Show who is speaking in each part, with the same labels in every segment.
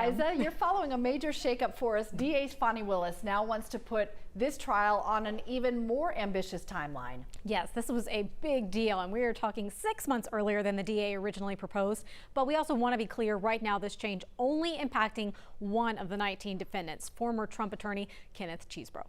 Speaker 1: Liza, you're following a major shakeup for us. DA Fonnie Willis now wants to put this trial on an even more ambitious timeline.
Speaker 2: Yes, this was a big deal, and we are talking 6 months earlier than the DA originally proposed. But we also want to be clear right now, this change only impacting one of the 19 defendants, former Trump attorney Kenneth Chesebro.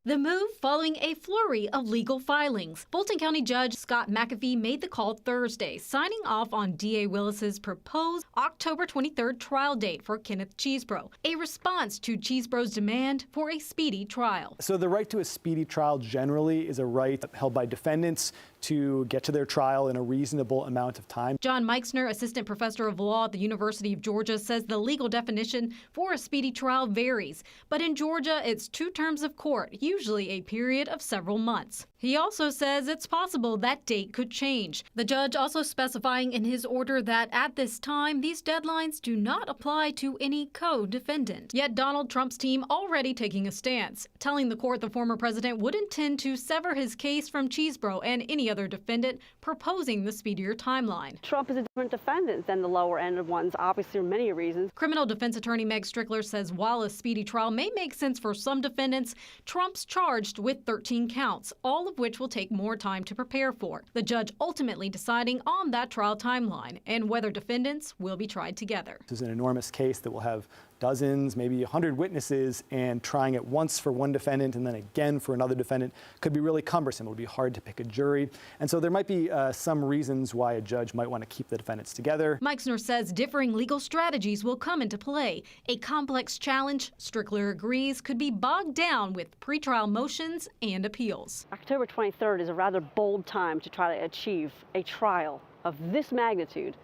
Speaker 3: The move following a flurry of legal filings. Fulton County Judge Scott McAfee made the call Thursday, signing off on DA Willis's proposed October 23rd trial date for Kenneth Chesebro, a response to Chesebro's demand for a speedy trial.
Speaker 4: So the right to a speedy trial generally is a right held by defendants to get to their trial in a reasonable amount of time.
Speaker 3: John Meixner, assistant professor of law at the University of Georgia, says the legal definition for a speedy trial varies, but in Georgia, it's 2 terms of court, usually a period of several months. He also says it's possible that date could change. The judge also specifying in his order that at this time, these deadlines do not apply to any co-defendant. Yet Donald Trump's team already taking a stance, telling the court the former president would intend to sever his case from Chesebro and any other defendant, proposing the speedier timeline.
Speaker 5: Trump is a different defendant than the lower end of ones, obviously for many reasons.
Speaker 3: Criminal defense attorney Meg Strickler says while a speedy trial may make sense for some defendants, Trump's charged with 13 counts, all of which will take more time to prepare for. The judge ultimately deciding on that trial timeline and whether defendants will be tried together.
Speaker 4: This is an enormous case that will have dozens, maybe 100 witnesses, and trying it once for one defendant and then again for another defendant could be really cumbersome. It'll be hard to pick a jury. And so there might be some reasons why a judge might want to keep the defendants together.
Speaker 3: Meixner says differing legal strategies will come into play. A complex challenge, Strickler agrees, could be bogged down with pretrial motions and appeals.
Speaker 5: October 23rd is a rather bold time to try to achieve a trial of this magnitude.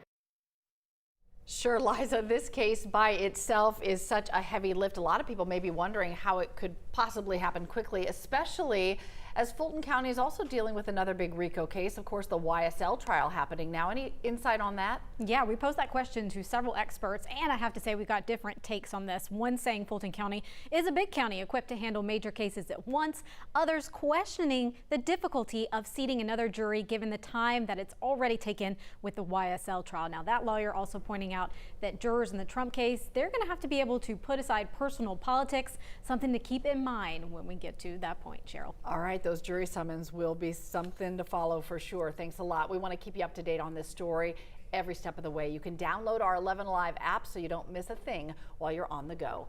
Speaker 1: Sure, Liza, this case by itself is such a heavy lift. A lot of people may be wondering how it could possibly happen quickly, especially as Fulton County is also dealing with another big RICO case. Of course, the YSL trial happening now. Any insight on that?
Speaker 2: Yeah, we posed that question to several experts, and I have to say we got different takes on this. One saying Fulton County is a big county equipped to handle major cases at once. Others questioning the difficulty of seating another jury given the time that it's already taken with the YSL trial. Now, that lawyer also pointing out that jurors in the Trump case, they're going to have to be able to put aside personal politics, something to keep in mind when we get to that point, Cheryl.
Speaker 1: All right, those jury summons will be something to follow for sure. Thanks a lot. We want to keep you up to date on this story every step of the way. You can download our 11 Alive app so you don't miss a thing while you're on the go.